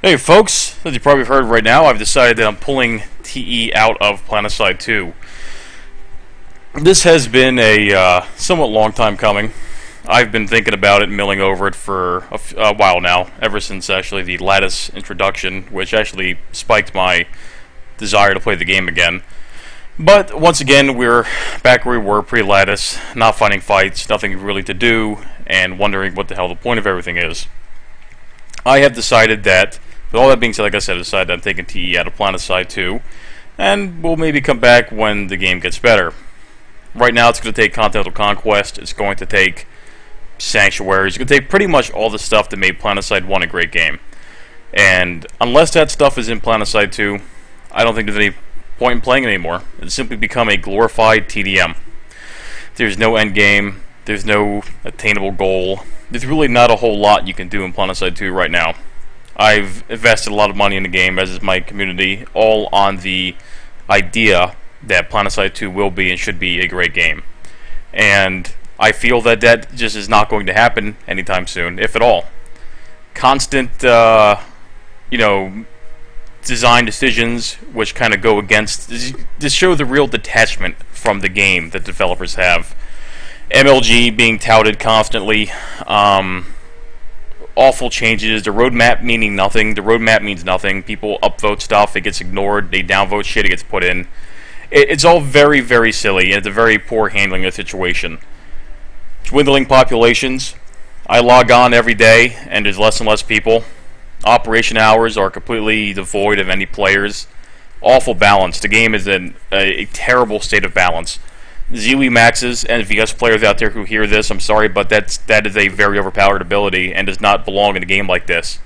Hey folks, as you probably heard right now, I've decided that I'm pulling TE out of Planetside 2. This has been a somewhat long time coming. I've been thinking about it and milling over it for a while now, ever since actually the Lattice introduction, which actually spiked my desire to play the game again. But once again, we're back where we were pre-Lattice, not finding fights, nothing really to do, and wondering what the hell the point of everything is. I have decided that, with all that being said, like I said, I've decided I'm taking TE out of Planetside 2, and we'll maybe come back when the game gets better. Right now it's going to take Continental Conquest, it's going to take Sanctuary, it's going to take pretty much all the stuff that made Planetside 1 a great game. And unless that stuff is in Planetside 2, I don't think there's any point in playing it anymore. It's simply become a glorified TDM. There's no end game, there's no attainable goal, there's really not a whole lot you can do in Planetside 2 right now. I've invested a lot of money in the game, as is my community, all on the idea that Planetside 2 will be and should be a great game. And I feel that that just is not going to happen anytime soon, if at all. Constant, design decisions which kind of go against, just show the real detachment from the game that developers have. MLG being touted constantly, awful changes, the roadmap meaning nothing. The roadmap means nothing. People upvote stuff, it gets ignored, they downvote shit, it gets put in. It's all very, very silly, and it's a very poor handling of the situation. Dwindling populations. I log on every day, and there's less and less people. Operation hours are completely devoid of any players. Awful balance. The game is in a terrible state of balance. ZW maxes, and if you guys players out there who hear this, I'm sorry, but that is a very overpowered ability and does not belong in a game like this.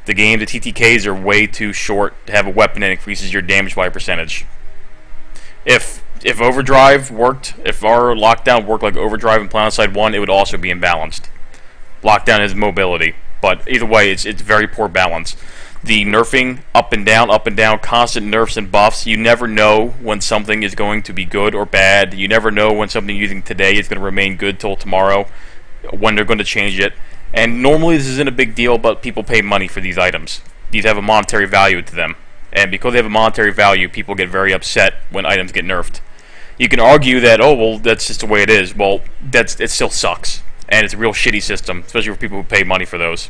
The TTKs are way too short to have a weapon that increases your damage by a percentage. If Overdrive worked, if our lockdown worked like Overdrive in Planetside 1, it would also be imbalanced. Lockdown is mobility, but either way, it's very poor balance. The nerfing, up and down, constant nerfs and buffs. You never know when something is going to be good or bad. You never know when something you're using today is going to remain good till tomorrow, when they're going to change it. And normally this isn't a big deal, but people pay money for these items. These have a monetary value to them. And because they have a monetary value, people get very upset when items get nerfed. You can argue that, oh, well, that's just the way it is. Well, it still sucks. And it's a real shitty system, especially for people who pay money for those.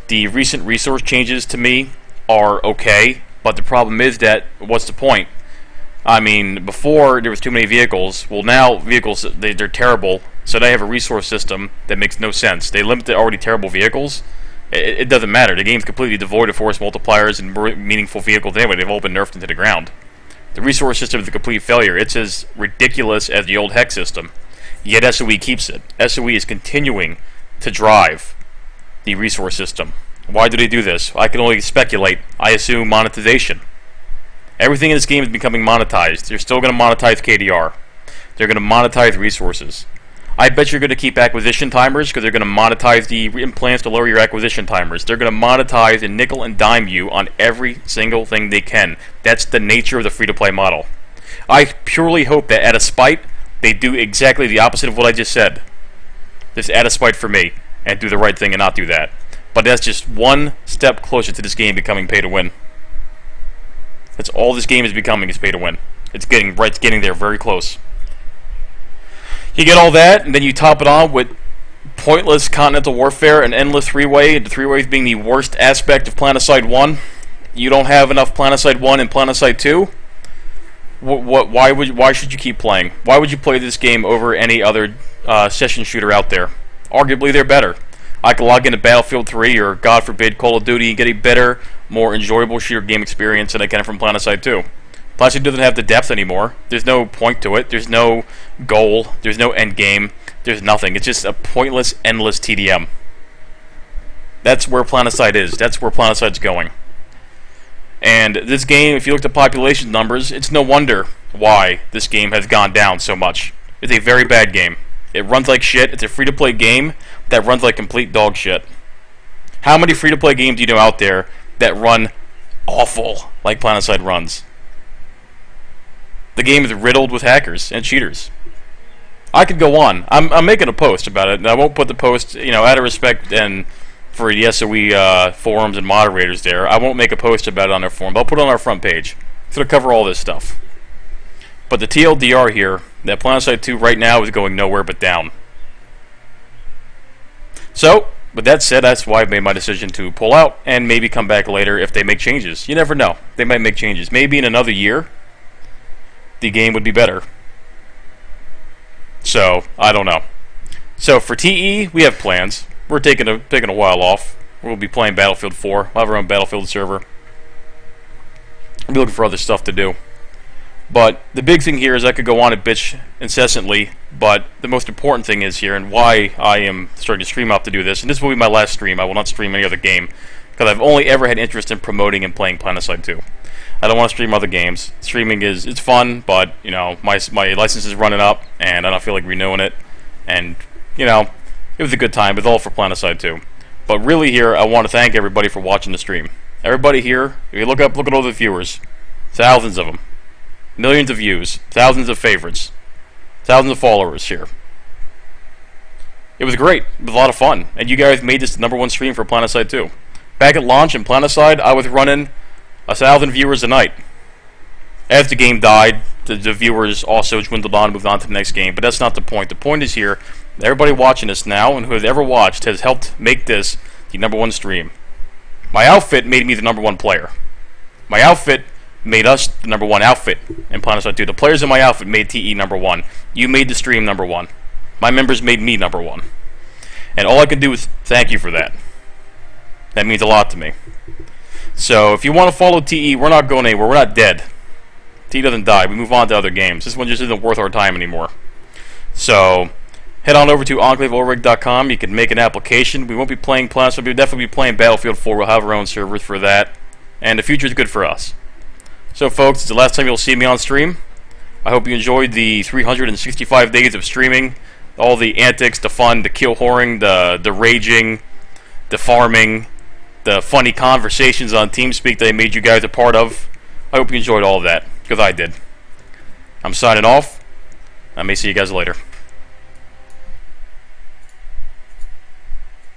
The recent resource changes, to me, are okay, but the problem is that, what's the point? I mean, before there was too many vehicles. Well, now vehicles, they're terrible, so they have a resource system that makes no sense. They limit the already terrible vehicles. It doesn't matter. The game's completely devoid of force multipliers and meaningful vehicles anyway. They've all been nerfed into the ground. The resource system is a complete failure. It's as ridiculous as the old hex system. Yet SOE keeps it. SOE is continuing to drive the resource system. Why do they do this? I can only speculate. I assume monetization. Everything in this game is becoming monetized. They're still going to monetize KDR. They're going to monetize resources. I bet you're going to keep acquisition timers because they're going to monetize the implants to lower your acquisition timers. They're going to monetize and nickel and dime you on every single thing they can. That's the nature of the free-to-play model. I purely hope that out of spite, they do exactly the opposite of what I just said. Just out of spite for me, and do the right thing and not do that. But that's just one step closer to this game becoming pay to win. That's all this game is becoming, is pay to win. It's getting there very close. You get all that, and then you top it on with pointless continental warfare and endless three-way, and the three-ways being the worst aspect of Planetside 1. You don't have enough Planetside 1 and Planetside 2? Why should you keep playing? Why would you play this game over any other session shooter out there? Arguably, they're better. I can log into Battlefield 3 or, God forbid, Call of Duty and get a better, more enjoyable shooter game experience than I can from Planetside 2. Planetside doesn't have the depth anymore. There's no point to it. There's no goal. There's no end game. There's nothing. It's just a pointless, endless TDM. That's where Planetside is. That's where Planetside going. And this game, if you look at the population numbers, it's no wonder why this game has gone down so much. It's a very bad game. It runs like shit. It's a free-to-play game that runs like complete dog shit. How many free-to-play games do you know out there that run awful like Planetside runs? The game is riddled with hackers and cheaters. I could go on. I'm making a post about it, and I won't put the post, out of respect and for the SOE forums and moderators there. I won't make a post about it on their forum, but I'll put it on our front page. It's going to cover all this stuff. But the TLDR here, that PlanetSide 2 right now is going nowhere but down. So, with that said, that's why I made my decision to pull out and maybe come back later if they make changes. You never know. They might make changes. Maybe in another year, the game would be better. So, I don't know. So, for TE, we have plans. We're taking a while off. We'll be playing Battlefield 4. We'll have our own Battlefield server. We'll be looking for other stuff to do. But the big thing here is I could go on and bitch incessantly, but the most important thing is here, and why I am starting to stream up to do this, and this will be my last stream. I will not stream any other game, because I've only ever had interest in promoting and playing PlanetSide 2. I don't want to stream other games. Streaming it's fun, but you know my license is running up, and I don't feel like renewing it. And you know, it was a good time. It's all for PlanetSide 2. But really here, I want to thank everybody for watching the stream. Everybody here, if you look at all the viewers, thousands of them. Millions of views, thousands of favorites, thousands of followers here. It was great. It was a lot of fun. And you guys made this the #1 stream for PlanetSide 2. Back at launch in PlanetSide, I was running 1,000 viewers a night. As the game died, the viewers also dwindled on and moved on to the next game. But that's not the point. The point is here, everybody watching this now and who has ever watched has helped make this the #1 stream. My outfit made me the #1 player. My outfit made us the #1 outfit in PlanetSide 2. The players in my outfit made TE #1. You made the stream #1. My members made me #1. And all I can do is thank you for that. That means a lot to me. So if you want to follow TE, we're not going anywhere. We're not dead. TE doesn't die. We move on to other games. This one just isn't worth our time anymore. So head on over to enclaveorg.com. You can make an application. We won't be playing PlanetSide. We'll definitely be playing Battlefield 4. We'll have our own servers for that. And the future is good for us. So folks, it's the last time you'll see me on stream. I hope you enjoyed the 365 days of streaming. All the antics, the fun, the kill whoring, the raging, the farming, the funny conversations on TeamSpeak that I made you guys a part of. I hope you enjoyed all of that, because I did. I'm signing off. I may see you guys later.